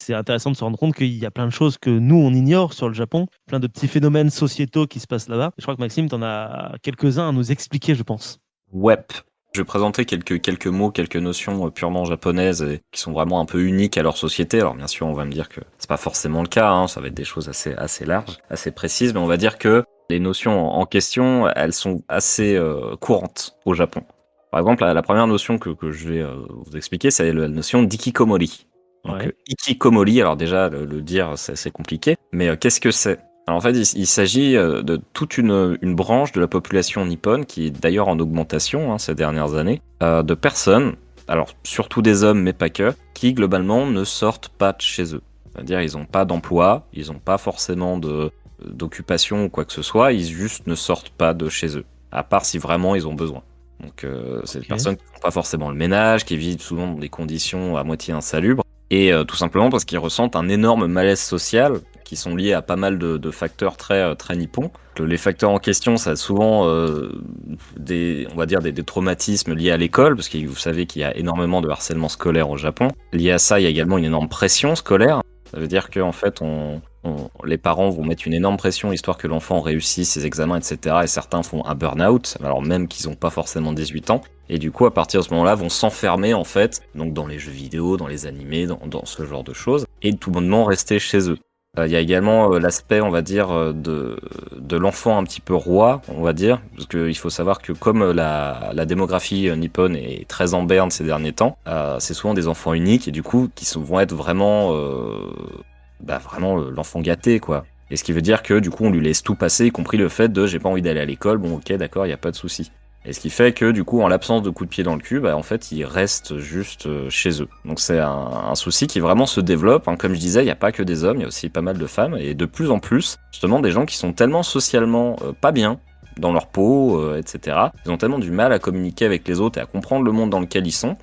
C'est intéressant de se rendre compte qu'il y a plein de choses que nous, on ignore sur le Japon, plein de petits phénomènes sociétaux qui se passent là-bas. Je crois que Maxime, tu en as quelques-uns à nous expliquer, je pense. Ouais. Je vais présenter quelques mots, quelques notions purement japonaises et qui sont vraiment un peu uniques à leur société. Alors bien sûr, on va me dire que c'est pas forcément le cas, hein, ça va être des choses assez larges, assez précises, mais on va dire que les notions en question, elles sont assez courantes au Japon. Par exemple, la première notion que je vais vous expliquer, c'est la notion d'ikikomori. Donc Ouais. ikikomori, alors déjà le dire c'est compliqué, mais qu'est-ce que c'est? Alors en fait, il s'agit de toute une branche de la population nippone qui est d'ailleurs en augmentation ces dernières années, de personnes, alors surtout des hommes mais pas que, qui globalement ne sortent pas de chez eux. C'est-à-dire ils n'ont pas d'emploi, ils n'ont pas forcément d'occupation ou quoi que ce soit, ils juste ne sortent pas de chez eux, à part si vraiment ils ont besoin. Donc c'est des Ok. personnes qui ne font pas forcément le ménage, qui vivent souvent dans des conditions à moitié insalubres, et tout simplement parce qu'ils ressentent un énorme malaise social qui sont liés à pas mal de facteurs très nippons. Les facteurs en question, ça a souvent on va dire des traumatismes liés à l'école, parce que vous savez qu'il y a énormément de harcèlement scolaire au Japon. Lié à ça, il y a également une énorme pression scolaire. Ça veut dire qu'en fait, les parents vont mettre une énorme pression histoire que l'enfant réussisse ses examens, etc. Et certains font un burn-out, alors même qu'ils n'ont pas forcément 18 ans. Et du coup, à partir de ce moment-là, vont s'enfermer en fait, donc dans les jeux vidéo, dans les animés, dans ce genre de choses, et tout bonnement rester chez eux. Il y a également l'aspect, on va dire, de l'enfant un petit peu roi, on va dire, parce qu'il faut savoir que comme la démographie nippone est très en berne ces derniers temps, c'est souvent des enfants uniques et du coup vont être vraiment l'enfant gâté, quoi. Et ce qui veut dire que du coup on lui laisse tout passer, y compris le fait de j'ai pas envie d'aller à l'école, bon ok d'accord, il y a pas de souci. Et ce qui fait que du coup en l'absence de coups de pied dans le cul, en fait ils restent juste chez eux. Donc c'est un souci qui vraiment se développe, hein. Comme je disais, il n'y a pas que des hommes, il y a aussi pas mal de femmes, et de plus en plus justement des gens qui sont tellement socialement pas bien dans leur peau, etc. Ils ont tellement du mal à communiquer avec les autres et à comprendre le monde dans lequel ils sont,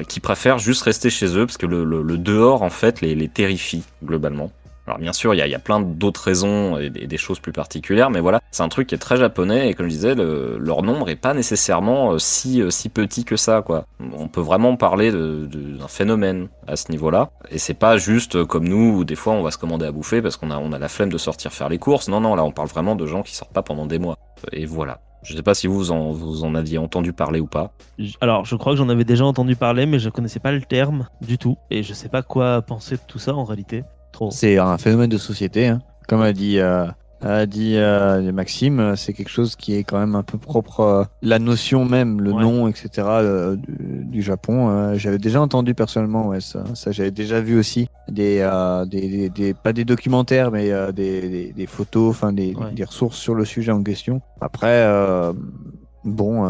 qui préfèrent juste rester chez eux parce que le dehors en fait les terrifie globalement. Alors bien sûr, il y a plein d'autres raisons et des choses plus particulières, mais voilà, c'est un truc qui est très japonais et comme je disais, leur nombre est pas nécessairement si petit que ça, quoi. On peut vraiment parler d'un phénomène à ce niveau-là, et c'est pas juste comme nous où des fois on va se commander à bouffer parce on a la flemme de sortir faire les courses. Non, là on parle vraiment de gens qui sortent pas pendant des mois. Et voilà. Je sais pas si vous en aviez entendu parler ou pas. Alors, je crois que j'en avais déjà entendu parler, mais je connaissais pas le terme du tout. Et je sais pas quoi penser de tout ça en réalité. Trop. C'est un phénomène de société, hein. Comme a dit Maxime, c'est quelque chose qui est quand même un peu propre. La notion même, le Ouais. nom, etc. Du Japon. J'avais déjà entendu personnellement, ouais, ça j'avais déjà vu aussi pas des documentaires, mais des photos, enfin Ouais. des ressources sur le sujet en question. Après,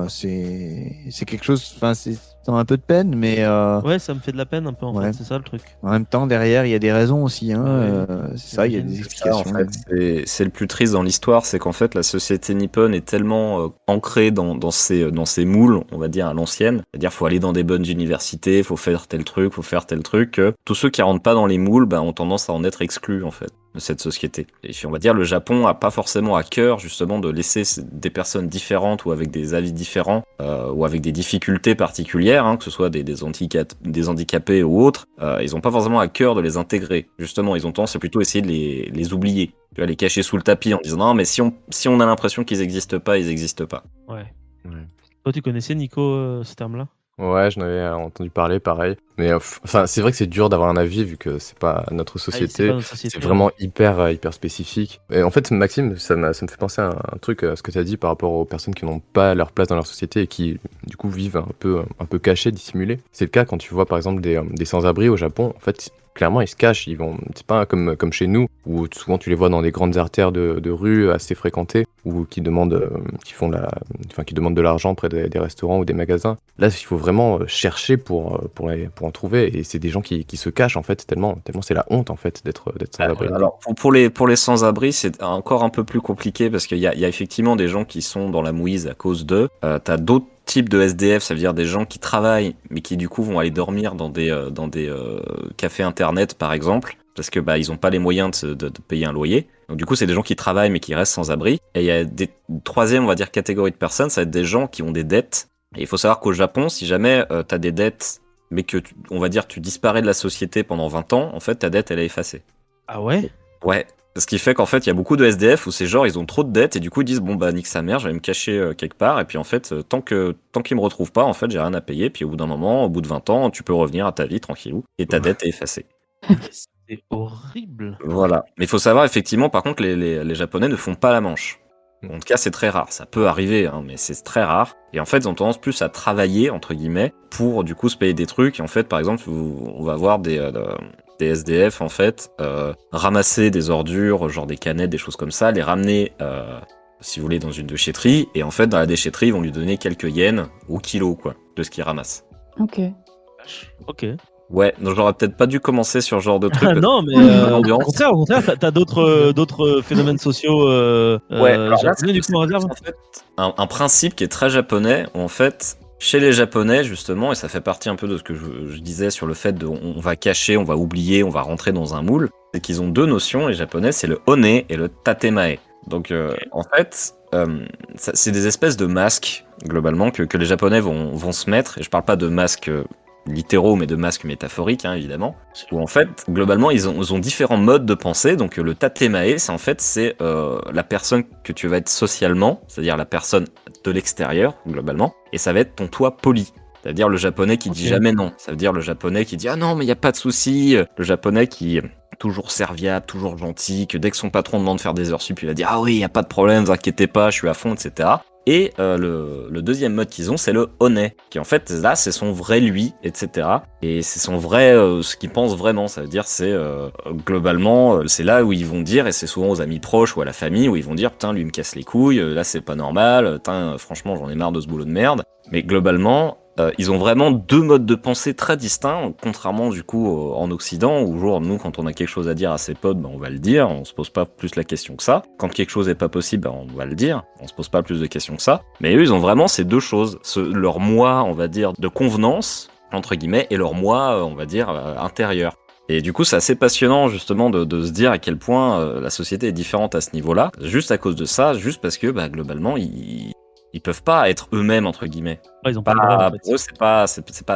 c'est quelque chose. Enfin, c'est dans un peu de peine, mais Ouais, ça me fait de la peine un peu en ouais. fait, c'est ça le truc. En même temps, derrière, il y a des raisons aussi, hein. Bah oui, C'est ça, il y a j'imagine. des C'est ça, en explications. fait, c'est le plus triste dans l'histoire, c'est qu'en fait la société nippone est tellement ancrée dans ces moules, on va dire à l'ancienne, c'est-à-dire faut aller dans des bonnes universités, faut faire tel truc, que tous ceux qui rentrent pas dans les moules ont tendance à en être exclus en fait de cette société. Et puis on va dire le Japon a pas forcément à cœur justement de laisser des personnes différentes ou avec des avis différents ou avec des difficultés particulières, hein, que ce soit des handicapés ou autres, ils ont pas forcément à cœur de les intégrer. Justement, ils ont tendance à plutôt essayer de les oublier, tu vois, les cacher sous le tapis en disant non mais si on a l'impression qu'ils existent pas, ils existent pas. Ouais. Ouais. Toi, tu connaissais, Nico, ce terme-là? Ouais, j'en avais entendu parler, pareil. Mais enfin, c'est vrai que c'est dur d'avoir un avis vu que c'est pas notre Ah, c'est société. pas notre C'est société. vraiment hyper spécifique. Et en fait, Maxime, ça me fait penser à un truc, ce que tu as dit par rapport aux personnes qui n'ont pas leur place dans leur société et qui, du coup, vivent un peu cachées, dissimulées. C'est le cas quand tu vois, par exemple, des sans-abri au Japon. En fait, clairement, ils se cachent. C'est pas comme chez nous, où souvent tu les vois dans des grandes artères de rue assez fréquentées, ou qui demandent de l'argent près des restaurants ou des magasins. Là, il faut vraiment chercher pour en trouver. Et c'est des gens qui se cachent, en fait, tellement c'est la honte, en fait, d'être sans-abri. Alors pour les sans-abri, c'est encore un peu plus compliqué parce qu'il y a effectivement des gens qui sont dans la mouise à cause d'eux. T'as d'autres types de SDF, ça veut dire des gens qui travaillent mais qui du coup vont aller dormir dans des cafés internet par exemple parce que ils ont pas les moyens de payer un loyer. Donc du coup c'est des gens qui travaillent mais qui restent sans abri. Et il y a des troisième on va dire catégorie de personnes, ça va être des gens qui ont des dettes. Et il faut savoir qu'au Japon, si jamais t'as des dettes mais que, on va dire, tu disparais de la société pendant 20 ans, en fait, ta dette, elle est effacée. Ah ouais? Ouais. Ce qui fait qu'en fait, il y a beaucoup de SDF où c'est genre, ils ont trop de dettes et du coup, ils disent, bon, bah, nique sa mère, je vais me cacher quelque part. Et puis, en fait, tant qu'ils me retrouvent pas, en fait, j'ai rien à payer. Puis, au bout d'un moment, au bout de 20 ans, tu peux revenir à ta vie tranquillou et ta dette est effacée. C'est horrible. Voilà. Mais il faut savoir, effectivement, par contre, les Japonais ne font pas la manche. En tout cas, c'est très rare. Ça peut arriver, hein, mais c'est très rare. Et en fait, ils ont tendance plus à travailler, entre guillemets, pour du coup se payer des trucs. Et en fait, par exemple, on va voir des SDF, en fait, ramasser des ordures, genre des canettes, des choses comme ça, les ramener, si vous voulez, dans une déchetterie. Et en fait, dans la déchetterie, ils vont lui donner quelques yens au kilo, quoi, de ce qu'il ramasse. Ok. Ok. Ouais, donc j'aurais peut-être pas dû commencer sur ce genre de truc. Ah non, mais l'ambiance. au contraire, t'as d'autres phénomènes sociaux Ouais, alors là, japonais, du coup, en réserve. en fait un principe qui est très japonais, où en fait, chez les Japonais, justement, et ça fait partie un peu de ce que je disais sur le fait de on va cacher, on va oublier, on va rentrer dans un moule, c'est qu'ils ont deux notions, les Japonais, c'est le one et le tatemae. Donc, en fait, c'est des espèces de masques, globalement, que les Japonais vont se mettre, et je parle pas de masques littéraux, mais de masques métaphoriques, hein, évidemment, où en fait, globalement, ils ont différents modes de pensée. Donc le tatemae, c'est la personne que tu vas être socialement, c'est-à-dire la personne de l'extérieur, globalement, et ça va être ton toi poli. C'est-à-dire le japonais qui dit jamais non. Ça veut dire le japonais qui dit « Ah non, mais il n'y a pas de souci ». Le japonais qui est toujours serviable, toujours gentil, que dès que son patron demande de faire des heures sup, il va dire « Ah oui, il n'y a pas de problème, vous inquiétez pas, je suis à fond, etc. » Et le deuxième mode qu'ils ont, c'est le honnet, qui en fait, là, c'est son vrai lui, etc. Et c'est son vrai, ce qu'il pense vraiment. Ça veut dire, c'est globalement, c'est là où ils vont dire, et c'est souvent aux amis proches ou à la famille, où ils vont dire, putain, lui il me casse les couilles, là c'est pas normal, putain, franchement, j'en ai marre de ce boulot de merde. Mais globalement, ils ont vraiment deux modes de pensée très distincts, contrairement du coup en Occident, où genre, nous, quand on a quelque chose à dire à ses potes, on va le dire, on se pose pas plus la question que ça. Quand quelque chose est pas possible, on va le dire, on se pose pas plus de questions que ça. Mais eux, ils ont vraiment ces deux choses, leur moi, on va dire, de convenance, entre guillemets, et leur moi, on va dire, intérieur. Et du coup, c'est assez passionnant justement de se dire à quel point la société est différente à ce niveau-là, juste à cause de ça, juste parce que globalement, ils peuvent pas être eux-mêmes, entre guillemets. Ouais, ils ont pas le droit, en fait. Pour eux,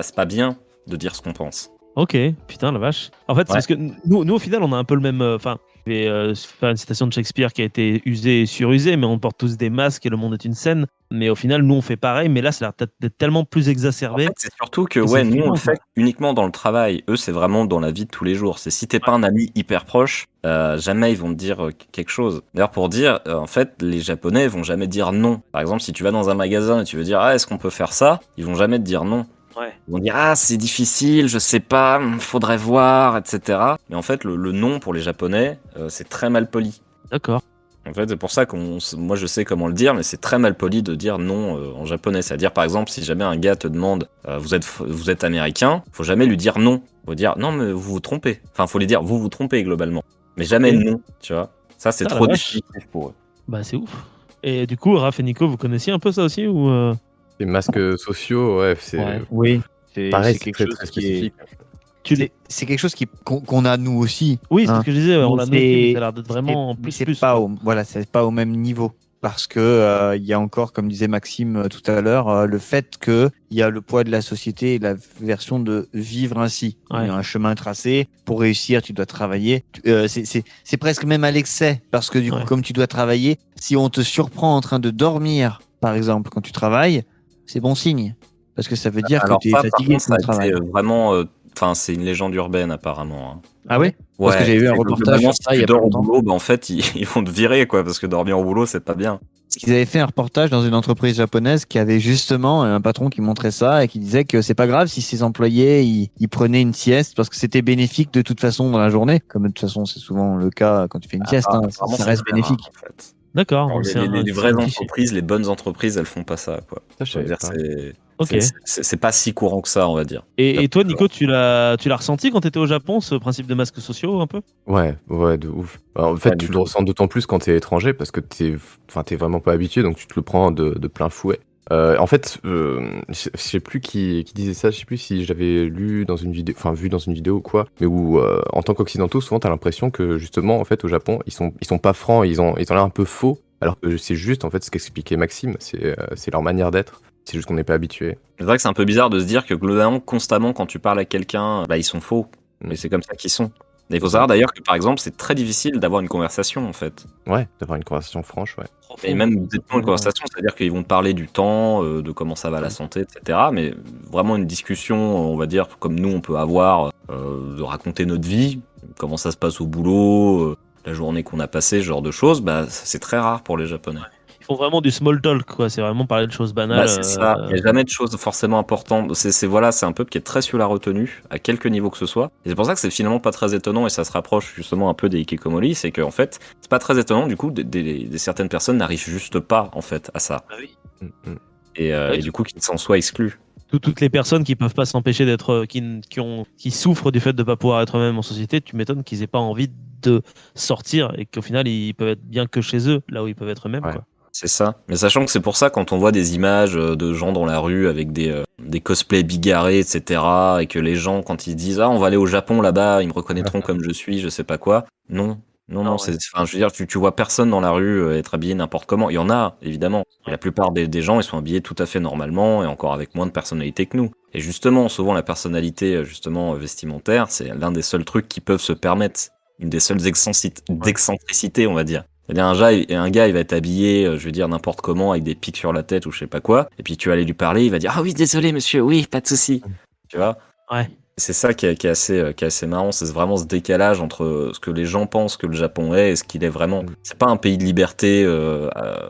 c'est pas bien de dire ce qu'on pense. Ok, putain, la vache. En fait, c'est parce que nous, au final, on a un peu le même. Enfin, je vais faire une citation de Shakespeare qui a été usée et surusée, mais on porte tous des masques et le monde est une scène. Mais au final, nous, on fait pareil, mais là, ça a l'air d'être tellement plus En exacerbé. fait, c'est surtout que Et nous, c'est on flippant, le fait quoi. uniquement dans le travail. Eux, c'est vraiment dans la vie de tous les jours. C'est si t'es pas un ami hyper proche, jamais ils vont te dire quelque chose. D'ailleurs, pour dire, en fait, les Japonais vont jamais dire non. Par exemple, si tu vas dans un magasin et tu veux dire, ah, est-ce qu'on peut faire ça? Ils vont jamais te dire non. Ouais. Ils vont dire, ah, c'est difficile, je sais pas, faudrait voir, etc. Mais en fait, le non pour les Japonais, c'est très mal poli. D'accord. En fait, c'est pour ça moi je sais comment le dire, mais c'est très mal poli de dire non en japonais. C'est-à-dire, par exemple, si jamais un gars te demande vous êtes américain, faut jamais lui dire non. Faut dire non, mais vous vous trompez. Enfin, faut lui dire vous vous trompez globalement. Mais jamais Ok. non, tu vois. Ça, c'est Ah, la trop vache. définitif pour eux. Bah, c'est ouf. Et du coup, Raph et Nico, vous connaissiez un peu ça aussi ou Les masques sociaux, ouais, c'est Ouais. Oui, c'est pareil, c'est c'est quelque très, chose très qui est. spécifique. C'est quelque chose qu'on a nous aussi. Oui, c'est hein. ce que je disais, on Mais l'a noté, mais c'est- ça a l'air d'être vraiment mais plus c'est plus. pas quoi. voilà, c'est pas au même niveau. Parce que il y a encore, comme disait Maxime tout à l'heure, le fait que il y a le poids de la société et la version de vivre ainsi. Ouais. Il y a un chemin tracé. Pour réussir, tu dois travailler. C'est presque même à l'excès. Parce que du coup, Ouais. comme tu dois travailler, si on te surprend en train de dormir, par exemple, quand tu travailles, c'est bon signe. Parce que ça veut dire Alors que tu es ça, par fatigué contre, de ça ton a travail. été vraiment... Enfin, c'est une légende urbaine apparemment. Hein. Ah ouais? Parce que Ouais, j'avais vu un c'est que reportage globalement, sur si ça il y tu a pas dors au longtemps. boulot, en fait, ils vont te virer, quoi, parce que dormir au boulot, c'est pas bien. Parce qu'ils avaient fait un reportage dans une entreprise japonaise qui avait justement un patron qui montrait ça et qui disait que c'est pas grave si ses employés ils prenaient une sieste parce que c'était bénéfique de toute façon dans la journée. Comme de toute façon c'est souvent le cas quand tu fais une sieste, hein, Apparemment, ça c'est reste très rare, bénéfique. en fait. D'accord. Alors, Donc c'est les c'est vraies un cliché. entreprises, les bonnes entreprises, elles font pas ça, quoi. Ça, je Ça veut savais dire pas. Ok. c'est pas si courant que ça, on va dire. Et toi, Nico, tu l'as ressenti quand tu étais au Japon, ce principe de masques sociaux, un peu? Ouais, ouais, de ouf. Bah, en fait, Ouais, tu du le coup. ressens d'autant plus quand t'es étranger parce que t'es vraiment pas habitué, donc tu te le prends de plein fouet. En fait, je sais plus qui disait ça, je sais plus si j'avais lu dans une vidéo, enfin vu dans une vidéo ou quoi, mais où en tant qu'occidentaux, souvent t'as l'impression que justement, en fait, au Japon, ils sont pas francs, ils ont l'air un peu faux, alors que c'est juste en fait ce qu'expliquait Maxime, c'est leur manière d'être. C'est juste qu'on n'est pas habitué. C'est vrai que c'est un peu bizarre de se dire que globalement, constamment, quand tu parles à quelqu'un, ils sont faux. Mais c'est comme ça qu'ils sont. Et il faut savoir d'ailleurs que par exemple, c'est très difficile d'avoir une conversation en fait. Ouais, d'avoir une conversation franche, ouais. Et même peut-être pas une conversation, c'est-à-dire qu'ils vont te parler du temps, de comment ça va la santé, etc. Mais vraiment une discussion, on va dire, comme nous on peut avoir, de raconter notre vie, comment ça se passe au boulot, la journée qu'on a passée, ce genre de choses, c'est très rare pour les Japonais. Ils font vraiment du small talk, quoi. C'est vraiment parler de choses banales. C'est ça. Il n'y a jamais de choses forcément importantes. C'est un peuple qui est très sur la retenue, à quelque niveau que ce soit. Et c'est pour ça que c'est finalement pas très étonnant, et ça se rapproche justement un peu des hikikomori, c'est qu'en fait, c'est pas très étonnant, du coup, des certaines personnes n'arrivent juste pas, en fait, à ça. Ah oui. Et du coup, qu'ils s'en soient exclus. Toutes les personnes qui peuvent pas s'empêcher d'être, qui souffrent du fait de pas pouvoir être eux-mêmes en société, tu m'étonnes qu'ils aient pas envie de sortir et qu'au final ils peuvent être bien que chez eux, là où ils peuvent être eux-mêmes, Ouais. quoi. C'est ça. Mais sachant que c'est pour ça, quand on voit des images de gens dans la rue avec des cosplays bigarrés, etc., et que les gens, quand ils disent « Ah, on va aller au Japon, là-bas, ils me reconnaîtront comme je suis, je sais pas quoi », non. Non, ouais. je veux dire, tu vois personne dans la rue être habillé n'importe comment. Il y en a, évidemment. Et la plupart des gens, ils sont habillés tout à fait normalement, et encore avec moins de personnalité que nous. Et justement, souvent, la personnalité, justement, vestimentaire, c'est l'un des seuls trucs qui peuvent se permettre, une des seules excentricités, on va dire. C'est-à-dire un gars, il va être habillé, je veux dire, n'importe comment, avec des pics sur la tête ou je sais pas quoi, et puis tu vas aller lui parler, il va dire « Ah oui, désolé monsieur, oui, pas de souci. » Tu vois ? Ouais. C'est ça qui est assez marrant, c'est vraiment ce décalage entre ce que les gens pensent que le Japon est et ce qu'il est vraiment. C'est pas un pays de liberté,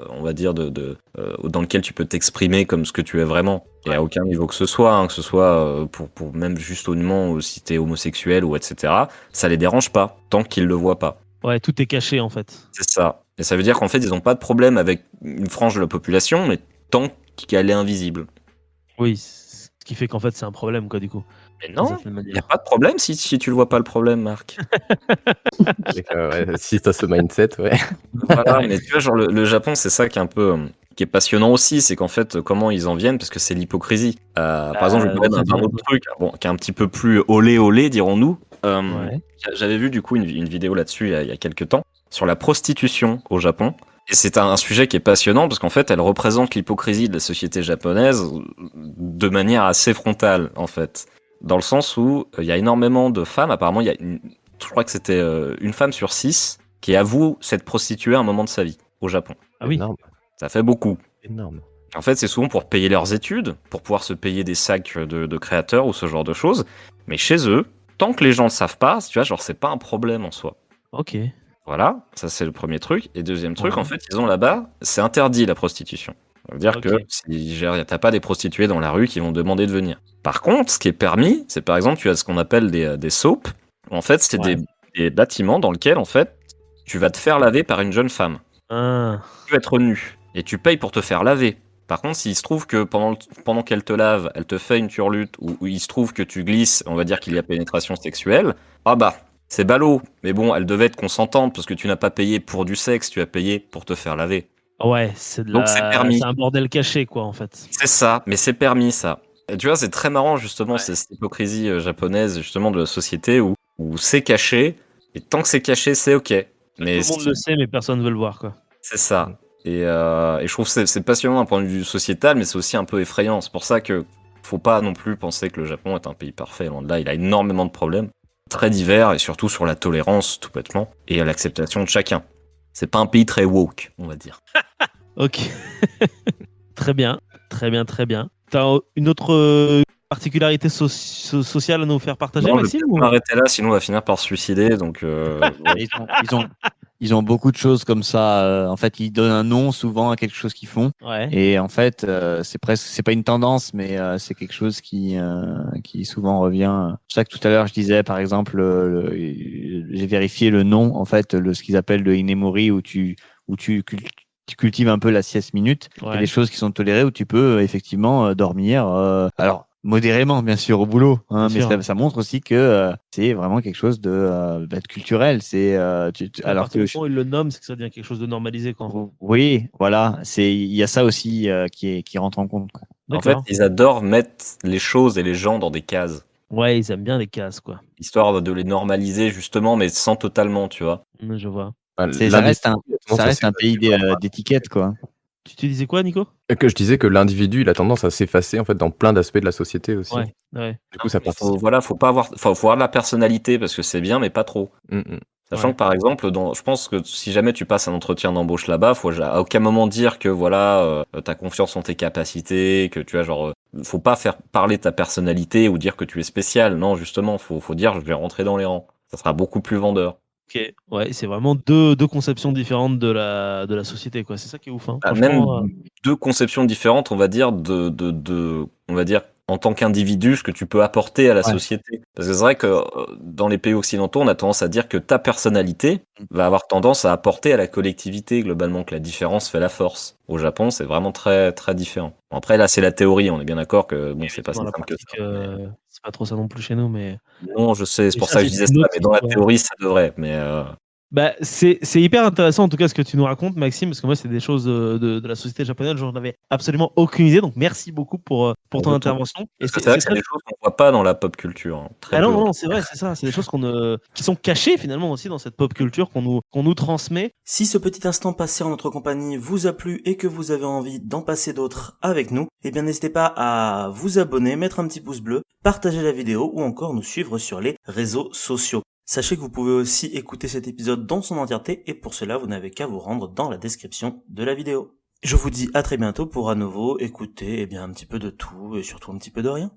on va dire, dans lequel tu peux t'exprimer comme ce que tu es vraiment. Et à aucun niveau que ce soit, que ce soit pour même juste au moment si t'es homosexuel ou etc., ça les dérange pas, tant qu'ils le voient pas. Ouais, tout est caché en fait. C'est ça. Et ça veut dire qu'en fait, ils n'ont pas de problème avec une frange de la population, mais tant qu'elle est invisible. Oui, ce qui fait qu'en fait c'est un problème, quoi, du coup. Mais non, il n'y a pas de problème si tu le vois pas le problème, Marc. Si t'as ce mindset, ouais. Voilà, mais tu vois, genre le Japon, c'est ça qui est un peu qui est passionnant aussi, c'est qu'en fait, comment ils en viennent, parce que c'est l'hypocrisie. Par exemple, je vais parler d'un autre truc, qui est un petit peu plus olé, dirons-nous. J'avais vu du coup une vidéo là-dessus il y a quelques temps, sur la prostitution au Japon. Et c'est un sujet qui est passionnant, parce qu'en fait, elle représente l'hypocrisie de la société japonaise de manière assez frontale, en fait. Dans le sens où il y a énormément de femmes, apparemment, je crois que c'était une femme sur 6 qui avoue s'être prostituée à un moment de sa vie au Japon. Ah oui. Énorme. Ça fait beaucoup. Énorme. En fait, c'est souvent pour payer leurs études, pour pouvoir se payer des sacs de créateurs ou ce genre de choses. Mais chez eux, tant que les gens le savent pas, tu vois, genre, c'est pas un problème en soi. Ok. Voilà, ça c'est le premier truc. Et deuxième truc, en fait, ils ont là-bas, c'est interdit la prostitution. Ça veut dire que t'as pas des prostituées dans la rue qui vont demander de venir. Par contre, ce qui est permis, c'est par exemple, tu as ce qu'on appelle des soaps. En fait, c'est des bâtiments dans lesquels, en fait, tu vas te faire laver par une jeune femme. Tu vas être nu et tu payes pour te faire laver. Par contre, s'il se trouve que pendant qu'elle te lave, elle te fait une turlute, ou il se trouve que tu glisses, on va dire qu'il y a pénétration sexuelle, c'est ballot. Mais bon, elle devait être consentante parce que tu n'as pas payé pour du sexe, tu as payé pour te faire laver. Ouais, c'est permis. C'est un bordel caché, quoi, en fait. C'est ça, mais c'est permis, ça. Et tu vois, c'est très marrant, justement, c'est cette hypocrisie japonaise, justement, de la société où c'est caché, et tant que c'est caché, c'est ok. Mais tout le monde le sait, mais personne ne veut le voir, quoi. C'est ça. Et je trouve que c'est passionnant d'un point de vue sociétal, mais c'est aussi un peu effrayant. C'est pour ça que faut pas non plus penser que le Japon est un pays parfait. Loin de là, il a énormément de problèmes, très divers, et surtout sur la tolérance, tout bêtement, et à l'acceptation de chacun. C'est pas un pays très woke, on va dire. Ok. Très bien. T'as une autre particularité sociale à nous faire partager, Non, Maxime, je vais m'arrêter là, sinon on va finir par se suicider. Donc, Ils ont beaucoup de choses comme ça. En fait, ils donnent un nom souvent à quelque chose qu'ils font. Ouais. Et en fait, c'est pas une tendance, mais c'est quelque chose qui souvent revient. C'est pour ça que tout à l'heure, je disais, par exemple, j'ai vérifié le nom, en fait, ce qu'ils appellent le inemori, où tu cultives un peu la sieste minute. Il y a des choses qui sont tolérées où tu peux effectivement dormir. Alors, modérément, bien sûr, au boulot, hein, mais ça montre aussi que c'est vraiment quelque chose de culturel. C'est alors que ils le nomment, c'est que ça devient quelque chose de normalisé, quoi. Oui, voilà, il y a ça aussi qui rentre en compte, quoi. En fait, ils adorent mettre les choses et les gens dans des cases. Ouais, ils aiment bien les cases, quoi. Histoire de les normaliser justement, mais sans totalement, tu vois. Je vois. Ça reste un pays d'étiquette, quoi. Tu disais quoi, Nico? Et que je disais que l'individu, il a tendance à s'effacer en fait dans plein d'aspects de la société aussi. Ouais, ouais. Du coup, ça participe. Faut pas avoir, faut avoir de la personnalité parce que c'est bien, mais pas trop. Sachant Ouais. que par exemple, je pense que si jamais tu passes un entretien d'embauche là-bas, faut à aucun moment dire que voilà, t'as confiance en tes capacités, que tu as genre, faut pas faire parler ta personnalité ou dire que tu es spécial. Non, justement, faut dire je vais rentrer dans les rangs. Ça sera beaucoup plus vendeur. Ok, ouais, c'est vraiment deux conceptions différentes de la société, quoi. C'est ça qui est ouf, hein. Même Franchement, deux conceptions différentes, on va dire, on va dire, en tant qu'individu, ce que tu peux apporter à la Ouais. société. Parce que c'est vrai que dans les pays occidentaux, on a tendance à dire que ta personnalité va avoir tendance à apporter à la collectivité, globalement, que la différence fait la force. Au Japon, c'est vraiment très, très différent. Bon, après, là, c'est la théorie, on est bien d'accord que bon, c'est pas si dans la simple que pratique, ça. c'est pas trop ça non plus chez nous, mais Non, je sais, c'est et pour ça, ça que je c'est disais une ça, autre mais dans la histoire. théorie, ça devrait. Mais Bah, c'est hyper intéressant en tout cas ce que tu nous racontes, Maxime, parce que moi c'est des choses de la société japonaise, j'en avais absolument aucune idée, donc merci beaucoup pour ton je t'en- intervention. Et parce que c'est vrai c'est que c'est très. des choses qu'on voit pas dans la pop culture, hein. Très Ah non, peu. non, non, c'est vrai, c'est ça, c'est des choses qui sont cachées finalement aussi dans cette pop culture qu'on nous transmet. Si ce petit instant passé en notre compagnie vous a plu et que vous avez envie d'en passer d'autres avec nous, eh bien n'hésitez pas à vous abonner, mettre un petit pouce bleu, partager la vidéo ou encore nous suivre sur les réseaux sociaux. Sachez que vous pouvez aussi écouter cet épisode dans son entièreté et pour cela vous n'avez qu'à vous rendre dans la description de la vidéo. Je vous dis à très bientôt pour à nouveau écouter un petit peu de tout et surtout un petit peu de rien.